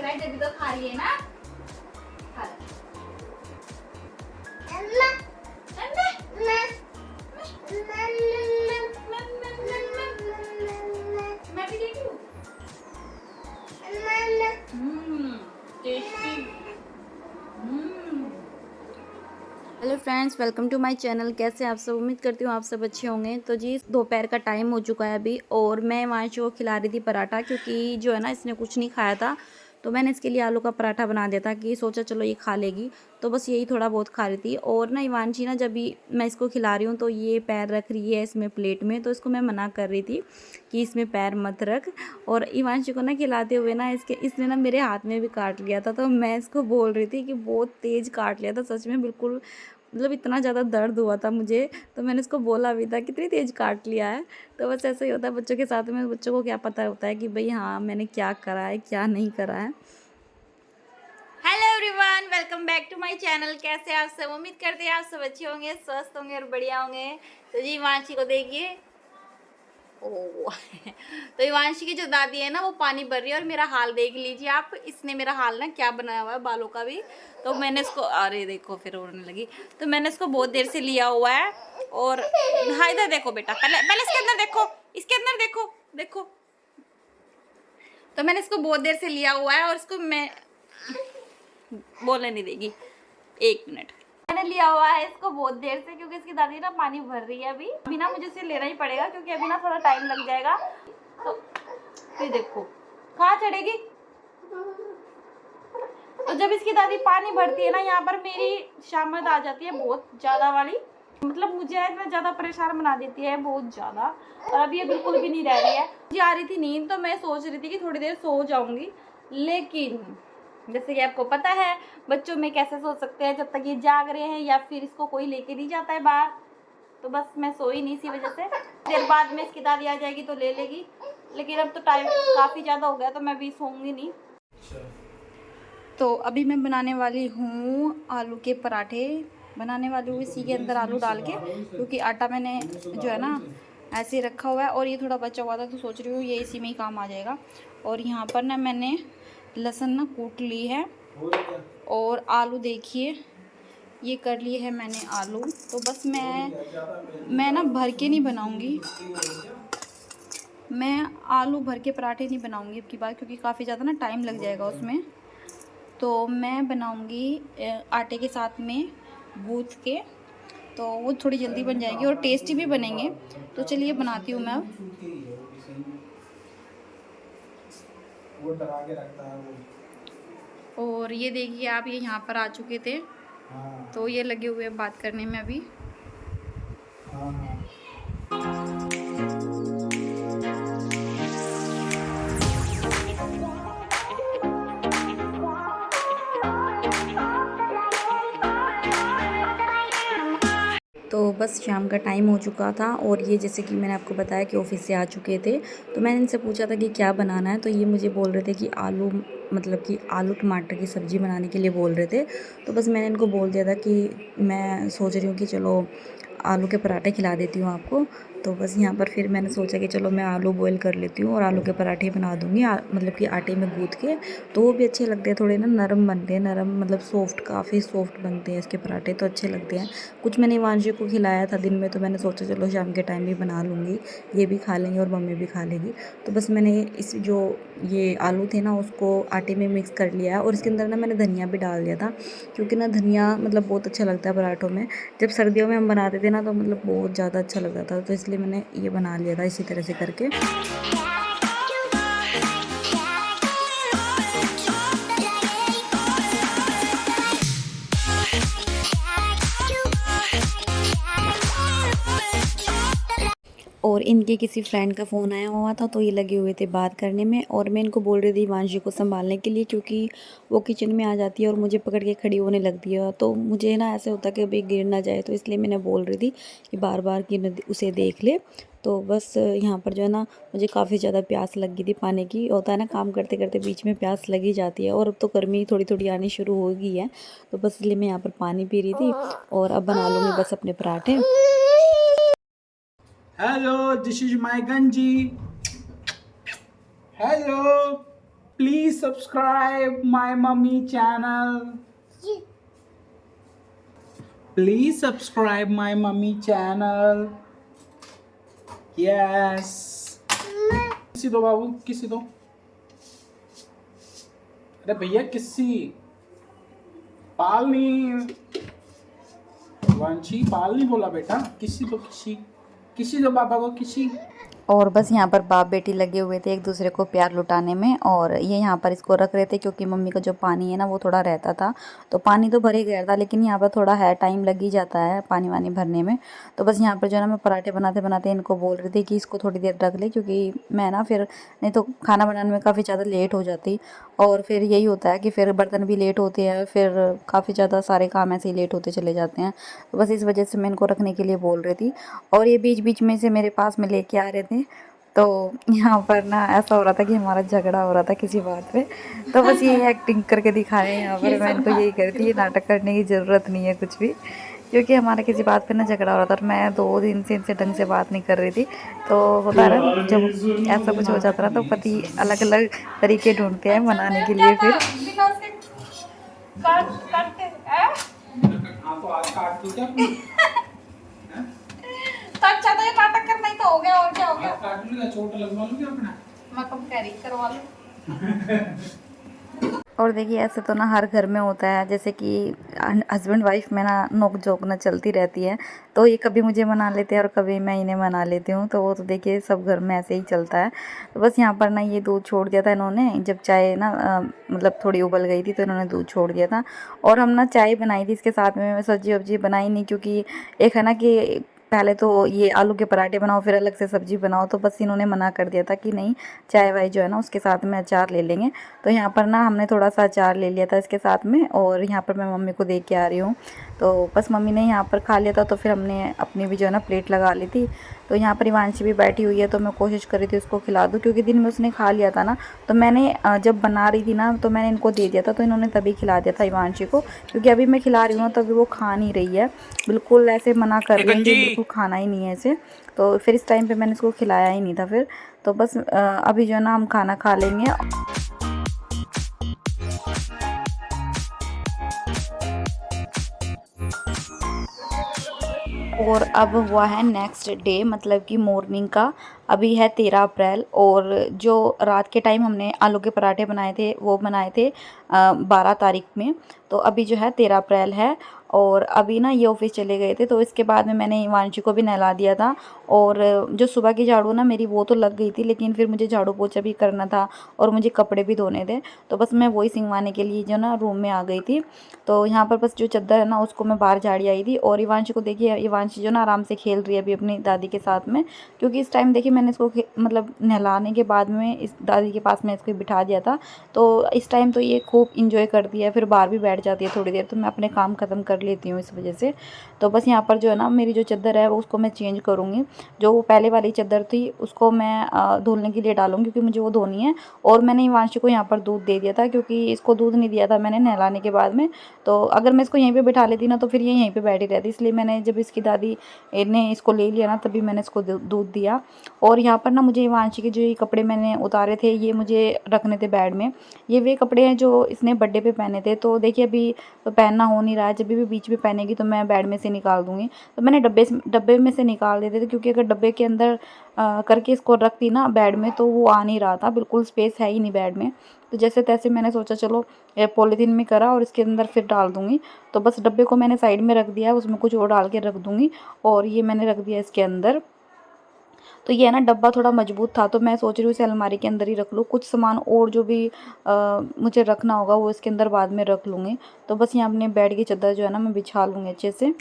बैठ जब तो खा रही है ना, खा ले। मैं भी देखी हूँ। Tasty. Hello friends, welcome to my channel. कैसे आप सब? उम्मीद करती हूँ आप सब अच्छे होंगे। तो जी दोपहर का टाइम हो चुका है अभी, और मैं वांशु को खिला रही थी पराठा, क्योंकि जो है ना इसने कुछ नहीं खाया था, तो मैंने इसके लिए आलू का पराठा बना दिया था कि सोचा चलो ये खा लेगी। तो बस यही थोड़ा बहुत खा रही थी। और ना इवांशी ना, जब भी मैं इसको खिला रही हूँ तो ये पैर रख रही है इसमें प्लेट में, तो इसको मैं मना कर रही थी कि इसमें पैर मत रख। और इवांशी को ना खिलाते हुए ना इसने ना मेरे हाथ में भी काट लिया था। तो मैं इसको बोल रही थी कि बहुत तेज़ काट लिया था, सच में बिल्कुल मतलब इतना ज़्यादा दर्द हुआ था मुझे। तो मैंने इसको बोला भी था कितनी तेज़ काट लिया है। तो बस ऐसा ही होता है बच्चों के साथ में, बच्चों को क्या पता होता है कि भाई हाँ मैंने क्या करा है क्या नहीं करा है। Hello everyone, welcome back to my channel. कैसे आप सब? उम्मीद करते हैं आप सब अच्छे होंगे, स्वस्थ होंगे और बढ़िया होंगे। तो जी हिमांशी को देखिए, ओह तो हिमांशी की जो दादी है ना वो पानी भर रही है, और मेरा हाल देख लीजिए आप। इसने मेरा हाल ना क्या बनाया हुआ है बालों का भी। तो मैंने इसको, अरे देखो फिर उड़ने लगी। तो मैंने इसको बहुत देर से लिया हुआ है। और हाँ इधर देखो बेटा, पहले पहले इसके अंदर देखो, इसके अंदर देखो देखो। तो मैंने इसको बहुत देर से लिया हुआ है, और इसको मैं बोलने नहीं देगी, एक मिनट। मैंने लिया हुआ है इसको बहुत देर से, क्योंकि इसकी दादी ना पानी भर रही है अभी ना मुझे इसे लेना ही पड़ेगा, क्योंकि अभी ना थोड़ा टाइम लग जाएगा। तो फिर देखो कहाँ चढ़ेगी। तो जब इसकी दादी पानी भरती है ना, यहाँ पर मेरी शामत आ जाती है बहुत ज़्यादा वाली, मतलब मुझे इतना ज़्यादा परेशान बना देती है बहुत ज़्यादा। और अभी ये बिल्कुल भी नहीं रह रही है। मुझे आ रही थी नींद, तो मैं सोच रही थी कि थोड़ी देर सो जाऊंगी, लेकिन जैसे कि आपको पता है बच्चों में कैसे सो सकते हैं जब तक ये जाग रहे हैं, या फिर इसको कोई लेके नहीं जाता है बाहर। तो बस मैं सोई नहीं इसी वजह से। देर बाद में इसकी दादी आ जाएगी तो ले लेगी, लेकिन अब तो टाइम काफ़ी ज़्यादा हो गया, तो मैं भी सोऊंगी नहीं। तो अभी मैं बनाने वाली हूँ आलू के पराठे। बनाने वाली हूँ इसी के अंदर आलू डाल के, क्योंकि आटा मैंने जो है ना ऐसे ही रखा हुआ है, और ये थोड़ा बचा हुआ था, तो सोच रही हूँ ये इसी में ही काम आ जाएगा। और यहाँ पर ना मैंने लहसुन ना कूट ली है, और आलू देखिए ये कर लिए है मैंने आलू। तो बस मैं ना भर के नहीं बनाऊँगी, मैं आलू भर के पराठे नहीं बनाऊँगी अब की बार, क्योंकि काफ़ी ज़्यादा ना टाइम लग जाएगा उसमें। तो मैं बनाऊँगी आटे के साथ में गूँथ के, तो वो थोड़ी जल्दी बन जाएगी और टेस्टी भी बनेंगे। तो चलिए बनाती हूँ मैं अब। वो डरा के रखता है वो। और ये देखिए आप, ये यहाँ पर आ चुके थे। हाँ। तो ये लगे हुए बात करने में अभी। हाँ हाँ। तो बस शाम का टाइम हो चुका था, और ये जैसे कि मैंने आपको बताया कि ऑफिस से आ चुके थे। तो मैंने इनसे पूछा था कि क्या बनाना है, तो ये मुझे बोल रहे थे कि आलू, मतलब कि आलू टमाटर की सब्ज़ी बनाने के लिए बोल रहे थे। तो बस मैंने इनको बोल दिया था कि मैं सोच रही हूँ कि चलो आलू के पराठे खिला देती हूँ आपको। तो बस यहाँ पर फिर मैंने सोचा कि चलो मैं आलू बॉईल कर लेती हूँ और आलू के पराठे बना दूँगी, मतलब कि आटे में गूँथ के। तो वो भी अच्छे लगते हैं, थोड़े ना नरम बनते हैं, नरम मतलब सॉफ्ट, काफ़ी सॉफ्ट बनते हैं इसके पराठे, तो अच्छे लगते हैं। कुछ मैंने वांशी को खिलाया था दिन में, तो मैंने सोचा चलो शाम के टाइम भी बना लूँगी, ये भी खा लेंगे और मम्मी भी खा लेगी। तो बस मैंने इस जो ये आलू थे ना उसको आटे में मिक्स कर लिया है, और इसके अंदर ना मैंने धनिया भी डाल दिया था, क्योंकि ना धनिया मतलब बहुत अच्छा लगता है पराठों में। जब सर्दियों में हम बनाते थे ना तो मतलब बहुत ज़्यादा अच्छा लगता था, तो इसलिए मैंने ये बना लिया था इसी तरह से करके। और इनके किसी फ्रेंड का फ़ोन आया हुआ था, तो ये लगे हुए थे बात करने में, और मैं इनको बोल रही थी हिमांशी को संभालने के लिए, क्योंकि वो किचन में आ जाती है और मुझे पकड़ के खड़ी होने लगती है। तो मुझे ना ऐसे होता कि अभी गिर ना जाए, तो इसलिए मैंने बोल रही थी कि बार बार कि उसे देख ले। तो बस यहाँ पर जो है ना मुझे काफ़ी ज़्यादा प्यास लग गई थी पानी की। होता है ना काम करते करते बीच में प्यास लगी जाती है, और अब तो गर्मी थोड़ी थोड़ी आनी शुरू हो गई है। तो बस इसलिए मैं यहाँ पर पानी पी रही थी, और अब बना लूँगी बस अपने पराठे। Hello, this is my Ganji. Hello. Please subscribe my mummy channel. Please subscribe my mummy channel. Yes. किसी दो बाबू, किसी दो. अरे भैया किसी. पाल नहीं. वांची पाल नहीं बोला बेटा. किसी दो, किसी. किसी दो पापा को, किसी. और बस यहाँ पर बाप बेटी लगे हुए थे एक दूसरे को प्यार लुटाने में। और ये यहाँ पर इसको रख रहे थे क्योंकि मम्मी का जो पानी है ना वो थोड़ा रहता था। तो पानी तो भर ही गया था, लेकिन यहाँ पर थोड़ा है, टाइम लग ही जाता है पानी वानी भरने में। तो बस यहाँ पर जो है ना मैं पराठे बनाते बनाते इनको बोल रही थी कि इसको थोड़ी देर रख ले, क्योंकि मैं ना फिर नहीं तो खाना बनाने में काफ़ी ज़्यादा लेट हो जाती। और फिर यही होता है कि फिर बर्तन भी लेट होते हैं, फिर काफ़ी ज़्यादा सारे काम ऐसे ही लेट होते चले जाते हैं। तो बस इस वजह से मैं इनको रखने के लिए बोल रही थी। और ये बीच बीच में से मेरे पास में लेके आ रहे थे। तो यहाँ पर ना ऐसा हो रहा था कि हमारा झगड़ा हो रहा था किसी बात पे। तो बस ये एक्टिंग करके दिखाए यहाँ पर। मैं इनको यही कहती, ये नाटक करने की ज़रूरत नहीं है कुछ भी, क्योंकि हमारा किसी बात पे ना झगड़ा हो रहा था और मैं 2 दिन से इनसे ढंग से बात नहीं कर रही थी। तो होता है ना जब ऐसा कुछ हो जाता है ना, तो पति अलग अलग तरीके ढूंढते हैं मनाने के लिए। फिर तो अच्छा तो ये नाटक करना ही तो हो गया, और क्या हो गया। काट लूंगा, चोट लगवा लूंगी अपना. मैं कब कैरी करवा लूं। और देखिए ऐसे तो ना हर घर में होता है, जैसे कि हस्बैंड वाइफ में ना नोक झोंक ना चलती रहती है। तो ये कभी मुझे मना लेते हैं और कभी मैं इन्हें मना लेती हूँ। तो वो तो देखिए सब घर में ऐसे ही चलता है। तो बस यहाँ पर ना ये दूध छोड़ दिया था इन्होंने, जब चाय ना मतलब थोड़ी उबल गई थी तो इन्होंने दूध छोड़ दिया था। और हम ना चाय बनाई थी इसके साथ में, सब्जी वब्जी बनाई नहीं, क्योंकि एक है ना कि पहले तो ये आलू के पराठे बनाओ फिर अलग से सब्जी बनाओ। तो बस इन्होंने मना कर दिया था कि नहीं, चाय वाय जो है ना उसके साथ में अचार ले लेंगे। तो यहाँ पर ना हमने थोड़ा सा अचार ले लिया था इसके साथ में। और यहाँ पर मैं मम्मी को दे के आ रही हूँ। तो बस मम्मी ने यहाँ पर खा लिया था, तो फिर हमने अपनी भी जो है ना प्लेट लगा ली थी। तो यहाँ पर इवांशी भी बैठी हुई है, तो मैं कोशिश कर रही थी उसको खिला दूँ, क्योंकि दिन में उसने खा लिया था ना। तो मैंने जब बना रही थी ना तो मैंने इनको दे दिया था, तो इन्होंने तभी खिला दिया था इवांशी को। क्योंकि अभी मैं खिला रही हूँ तभी वो खा नहीं रही है, बिल्कुल ऐसे मना कर रही है कि बिल्कुल खाना ही नहीं है ऐसे। तो फिर इस टाइम पे मैंने इसको खिलाया ही नहीं था फिर। तो बस अभी जो है ना हम खाना खा लेंगे। और अब हुआ है नेक्स्ट डे, मतलब कि मॉर्निंग का। अभी है 13 अप्रैल, और जो रात के टाइम हमने आलू के पराठे बनाए थे वो बनाए थे 12 तारीख में। तो अभी जो है 13 अप्रैल है। और अभी ना ये ऑफिस चले गए थे, तो इसके बाद में मैंने हिमांशु को भी नहला दिया था। और जो सुबह की झाड़ू ना मेरी वो तो लग गई थी, लेकिन फिर मुझे झाड़ू पोछा भी करना था और मुझे कपड़े भी धोने थे। तो बस मैं वही सिंगवाने के लिए जो ना रूम में आ गई थी। तो यहाँ पर बस जो चादर है ना उसको मैं बाहर झाड़ी आई थी। और इवांशी को देखिए, इवांशी जो ना आराम से खेल रही है अभी अपनी दादी के साथ में, क्योंकि इस टाइम देखिए मैंने इसको मतलब नहलाने के बाद में इस दादी के पास में इसको बिठा दिया था। तो इस टाइम तो ये खूब इंजॉय करती है, फिर बाहर भी बैठ जाती है थोड़ी देर। तो मैं अपने काम ख़त्म कर लेती हूँ इस वजह से। तो बस यहाँ पर जो है ना मेरी जो चादर है वो उसको मैं चेंज करूँगी। जो वो पहले वाली चादर थी उसको मैं धुलने के लिए डालूँगी, क्योंकि मुझे वो धोनी है। और मैंने इवांशी को यहाँ पर दूध दे दिया था, क्योंकि इसको दूध नहीं दिया था मैंने नहलाने के बाद में। तो अगर मैं इसको यहीं पे बिठा लेती ना तो फिर ये यहीं पे बैठी रहती, इसलिए मैंने जब इसकी दादी ने इसको ले लिया ना तभी मैंने इसको दूध दिया। और यहाँ पर ना मुझे इवांशी के जो ये कपड़े मैंने उतारे थे ये मुझे रखने थे बेड में। ये वे कपड़े हैं जो इसने बर्थडे पे पहने थे। तो देखिए अभी तो पहनना हो नहीं रहा है, जब भी बीच में पहनेगी तो मैं बेड में से निकाल दूँगी। तो मैंने डब्बे में से निकाल देते थे, क्योंकि अगर डब्बे के अंदर करके इसको रखती ना बेड में तो वो आ नहीं रहा था, बिल्कुल स्पेस है ही नहीं बेड में। तो जैसे तैसे मैंने सोचा चलो पॉलीथीन में करा और इसके अंदर फिर डाल दूँगी। तो बस डब्बे को मैंने साइड में रख दिया, उसमें कुछ और डाल के रख दूँगी। और ये मैंने रख दिया इसके अंदर। तो ये ना डब्बा थोड़ा मजबूत था, तो मैं सोच रही हूँ इसे अलमारी के अंदर ही रख लूँ। कुछ सामान और जो भी मुझे रखना होगा वो इसके अंदर बाद में रख लूँगी। तो बस यहाँ अपने बेड की चादर जो है ना मैं बिछा लूँगी अच्छे से।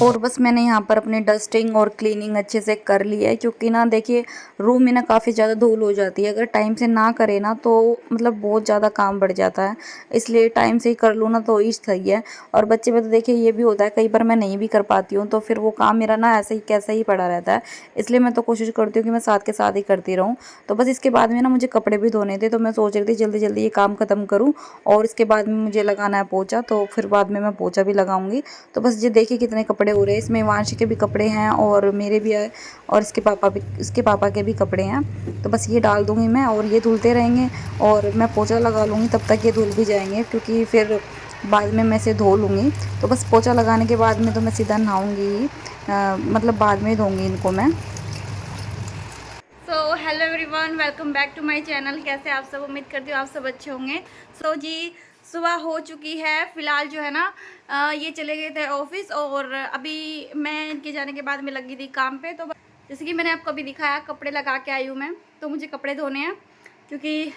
और बस मैंने यहाँ पर अपनी डस्टिंग और क्लीनिंग अच्छे से कर ली है, क्योंकि ना देखिए रूम में ना काफ़ी ज़्यादा धूल हो जाती है। अगर टाइम से ना करे ना तो मतलब बहुत ज़्यादा काम बढ़ जाता है, इसलिए टाइम से ही कर लूँ ना तो ही सही है। और बच्चे में तो देखिए ये भी होता है, कई बार मैं नहीं भी कर पाती हूँ तो फिर वो काम मेरा ना ऐसे ही कैसा ही पड़ा रहता है, इसलिए मैं तो कोशिश करती हूँ कि मैं साथ के साथ ही करती रहूँ। तो बस इसके बाद में ना मुझे कपड़े भी धोने थे, तो मैं सोच रही थी जल्दी जल्दी ये काम ख़त्म करूँ और इसके बाद में मुझे लगाना है पोछा, तो फिर बाद में मैं पोछा भी लगाऊंगी। तो बस ये देखिए कितने कपड़े हो रहे हैं, इसमें वांशी के भी कपड़े हैं और मेरे भी है और इसके पापा के भी कपड़े हैं। तो बस ये डाल दूंगी मैं और ये धुलते रहेंगे और मैं पोछा लगा लूँगी, तब तक ये धुल भी जाएंगे, क्योंकि फिर बाद में मैं इसे धो लूँगी। तो बस पोछा लगाने के बाद में तो मैं सीधा नहाऊँगी, मतलब बाद में धोऊँगी इनको मैं। So hello everyone, welcome back to my channel. कैसे आप सब, उम्मीद करती हूँ आप सब अच्छे होंगे। सो जी सुबह हो चुकी है, फ़िलहाल जो है ना ये चले गए थे ऑफिस और अभी मैं इनके जाने के बाद में लगी थी काम पे। तो जैसे कि मैंने आपको अभी दिखाया, कपड़े लगा के आई हूँ मैं, तो मुझे कपड़े धोने हैं, क्योंकि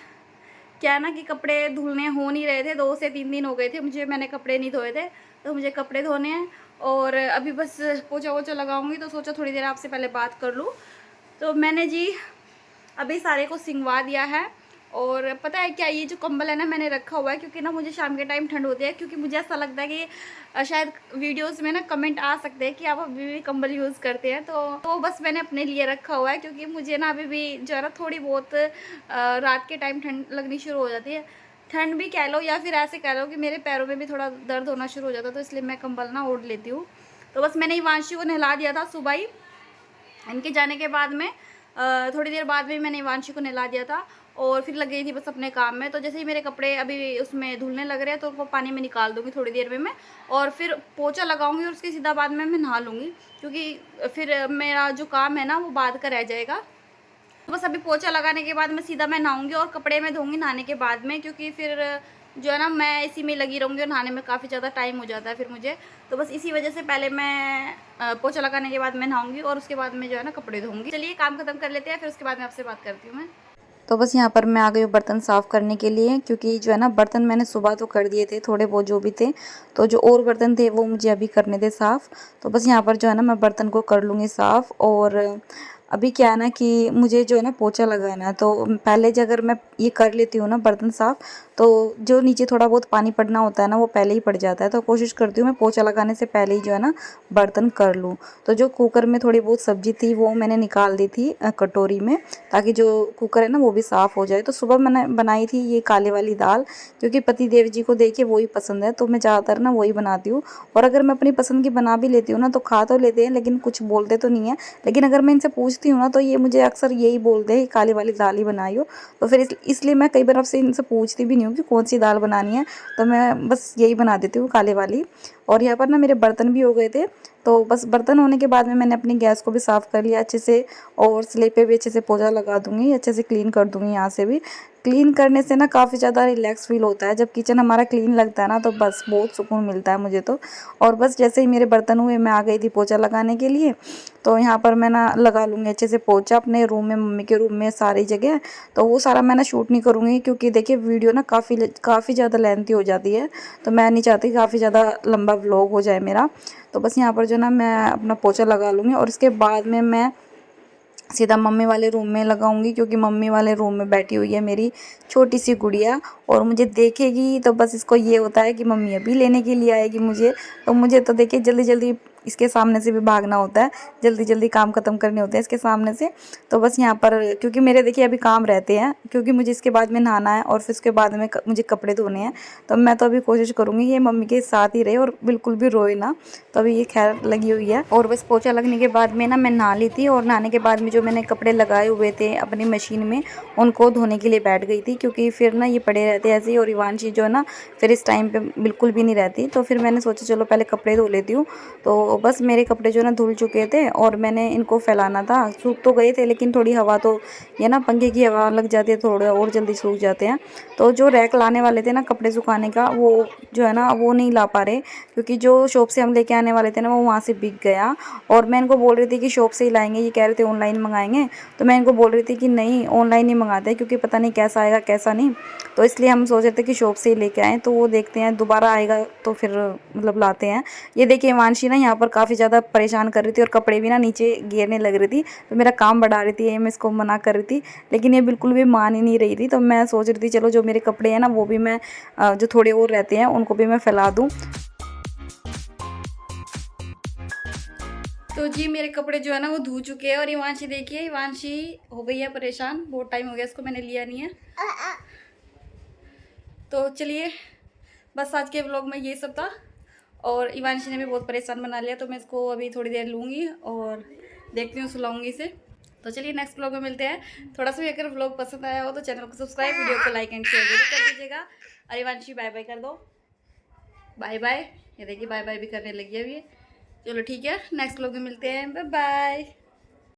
क्या है ना कि कपड़े धुलने हो नहीं रहे थे, 2 से 3 दिन हो गए थे मैंने कपड़े नहीं धोए थे, तो मुझे कपड़े धोने हैं। और अभी बस पोछा वोछा लगाऊंगी, तो सोचा थोड़ी देर आपसे पहले बात कर लूँ। तो मैंने जी अभी सारे को सिंगवा दिया है। और पता है क्या, ये जो कंबल है ना मैंने रखा हुआ है, क्योंकि ना मुझे शाम के टाइम ठंड होती है, क्योंकि मुझे ऐसा लगता है कि शायद वीडियोस में ना कमेंट आ सकते हैं कि आप अभी भी कंबल यूज़ करते हैं, तो बस मैंने अपने लिए रखा हुआ है, क्योंकि मुझे ना अभी भी जो है ना थोड़ी बहुत रात के टाइम ठंड लगनी शुरू हो जाती है। ठंड भी कह लो या फिर ऐसे कह लो कि मेरे पैरों में भी थोड़ा दर्द होना शुरू हो जाता है, तो इसलिए मैं कंबल ना ओढ़ लेती हूँ। तो बस मैंने हिमांशी को नहला दिया था सुबह ही, इनके जाने के बाद में थोड़ी देर बाद में मैंने हिमांशी को नहला दिया था और फिर लग गई थी बस अपने काम में। तो जैसे ही मेरे कपड़े अभी उसमें धुलने लग रहे हैं, तो वो पानी में निकाल दूँगी थोड़ी देर में मैं, और फिर पोछा लगाऊंगी और उसके सीधा बाद में मैं नहा लूँगी, क्योंकि फिर मेरा जो काम है ना वो बाद का रह जाएगा। तो बस अभी पोछा लगाने के बाद मैं सीधा मैं नहाऊंगी और कपड़े मैं धोऊंगी नहाने के बाद में, क्योंकि फिर जो है ना मैं इसी में लगी रहूँगी और नहाने में काफ़ी ज़्यादा टाइम हो जाता है फिर मुझे। तो बस इसी वजह से पहले मैं पोछा लगाने के बाद मैं नहाऊंगी और उसके बाद में जो है ना कपड़े धोऊंगी। चलिए काम खत्म कर लेते हैं, फिर उसके बाद में आपसे बात करती हूँ मैं। तो बस यहाँ पर मैं आ गई हूँ बर्तन साफ़ करने के लिए, क्योंकि जो है ना बर्तन मैंने सुबह तो कर दिए थे थोड़े बहुत जो भी थे, तो जो और बर्तन थे वो मुझे अभी करने थे साफ़। तो बस यहाँ पर जो है ना मैं बर्तन को कर लूँगी साफ़। और अभी क्या है ना कि मुझे जो है ना पोछा लगाना है, तो पहले जो अगर मैं ये कर लेती हूँ ना बर्तन साफ़, तो जो नीचे थोड़ा बहुत पानी पड़ना होता है ना वो पहले ही पड़ जाता है। तो कोशिश करती हूँ मैं पोछा लगाने से पहले ही जो है ना बर्तन कर लूँ। तो जो कुकर में थोड़ी बहुत सब्ज़ी थी वो मैंने निकाल दी थी कटोरी में, ताकि जो कुकर है ना वो भी साफ़ हो जाए। तो सुबह मैंने बनाई थी ये काले वाली दाल, क्योंकि पति देव जी को देखिए वही पसंद है, तो मैं ज़्यादातर ना वही बनाती हूँ। और अगर मैं अपनी पसंद की बना भी लेती हूँ ना तो खा तो लेते हैं, लेकिन कुछ बोलते तो नहीं है। लेकिन अगर मैं इनसे पूछती हूँ ना तो ये मुझे अक्सर यही बोलते हैं काली वाली दाल ही बनाई हो। तो फिर इसलिए मैं कई बार आपसे इनसे पूछती भी नहीं हूँ कि कौन सी दाल बनानी है, तो मैं बस यही बना देती हूँ काले वाली। और यहाँ पर ना मेरे बर्तन भी हो गए थे, तो बस बर्तन होने के बाद में मैंने अपनी गैस को भी साफ़ कर लिया अच्छे से, और स्लेब पे भी अच्छे से पोछा लगा दूँगी, अच्छे से क्लीन कर दूँगी। यहाँ से भी क्लीन करने से ना काफ़ी ज़्यादा रिलैक्स फील होता है, जब किचन हमारा क्लीन लगता है ना तो बस बहुत सुकून मिलता है मुझे तो। और बस जैसे ही मेरे बर्तन हुए मैं आ गई थी पोछा लगाने के लिए। तो यहाँ पर मैं ना लगा लूँगी अच्छे से पोछा अपने रूम में, मम्मी के रूम में, सारी जगह। तो वो सारा मैं ना शूट नहीं करूँगी, क्योंकि देखिए वीडियो ना काफ़ी ज़्यादा लेंथी हो जाती है, तो मैं नहीं चाहती काफ़ी ज़्यादा लंबा व्लॉग हो जाए मेरा। तो बस यहाँ पर जो ना मैं अपना पोछा लगा लूँगी और इसके बाद में मैं सीधा मम्मी वाले रूम में लगाऊंगी, क्योंकि मम्मी वाले रूम में बैठी हुई है मेरी छोटी सी गुड़िया, और मुझे देखेगी तो बस इसको ये होता है कि मम्मी अभी लेने के लिए आएगी मुझे। तो मुझे तो देखिए जल्दी जल्दी इसके सामने से भी भागना होता है, जल्दी जल्दी काम ख़त्म करने होते हैं इसके सामने से। तो बस यहाँ पर क्योंकि मेरे देखिए अभी काम रहते हैं, क्योंकि मुझे इसके बाद में नहाना है और फिर उसके बाद में मुझे कपड़े धोने हैं। तो मैं तो अभी कोशिश करूँगी ये मम्मी के साथ ही रहे और बिल्कुल भी रोए ना। तो अभी ये खैर लगी हुई है, और बस पोछा लगने के बाद में ना मैं नहा ली थी, और नहाने के बाद में जो मैंने कपड़े लगाए हुए थे अपनी मशीन में उनको धोने के लिए बैठ गई थी, क्योंकि फिर ना ये पड़े रहते ऐसे ही, और इवांशी जो है ना फिर इस टाइम पे बिल्कुल भी नहीं रहती। तो फिर मैंने सोचा चलो पहले कपड़े धो लेती हूँ। तो बस मेरे कपड़े जो ना धुल चुके थे और मैंने इनको फैलाना था, सूख तो गए थे लेकिन थोड़ी हवा तो ये ना पंखे की हवा लग जाती है, थोड़े और जल्दी सूख जाते हैं। तो जो रैक लाने वाले थे ना कपड़े सुखाने का, वो जो है ना वो नहीं ला पा रहे, क्योंकि जो शॉप से हम लेके आने वाले थे ना वो वहाँ से बिक गया। और मैं इनको बोल रही थी कि शॉप से ही लाएंगे, ये कह रहे थे ऑनलाइन मंगाएंगे। तो मैं इनको बोल रही थी कि नहीं ऑनलाइन ही मंगाते हैं, क्योंकि पता नहीं कैसा आएगा कैसा नहीं। तो इसलिए हम सोच रहे थे कि शॉप से ही लेके आएँ। तो वो देखते हैं दोबारा आएगा तो फिर मतलब लाते हैं। ये देखिए हिमांशी ना यहाँ पर पर काफ़ी ज़्यादा परेशान कर रही थी और कपड़े भी ना नीचे गिरने लग रही थी, तो मेरा काम बढ़ा रही थी। मैं इसको मना कर रही थी लेकिन ये बिल्कुल भी मान ही नहीं रही थी। तो मैं सोच रही थी चलो जो मेरे कपड़े हैं ना वो भी मैं जो थोड़े और रहते हैं उनको भी मैं फैला दूँ। तो जी मेरे कपड़े जो है ना वो धो चुके हैं और इवांशी देखिए, इवांशी हो गई है परेशान, बहुत टाइम हो गया इसको मैंने लिया नहीं है। तो चलिए बस आज के व्लॉग में ये सब था और इवांशी ने भी बहुत परेशान बना लिया, तो मैं इसको अभी थोड़ी देर लूँगी और देखती हूँ सुलाऊंगी इसे। तो चलिए नेक्स्ट व्लॉग में मिलते हैं। थोड़ा सा भी अगर व्लॉग पसंद आया हो तो चैनल को सब्सक्राइब, वीडियो को लाइक एंड शेयर जरूर कर दीजिएगा। और इवांशी बाय बाय कर दो, बाय बाय। ये देखिए बाय बाय भी करने लगी है अभी। चलो ठीक है, नेक्स्ट व्लॉग में मिलते हैं, बाय बाय।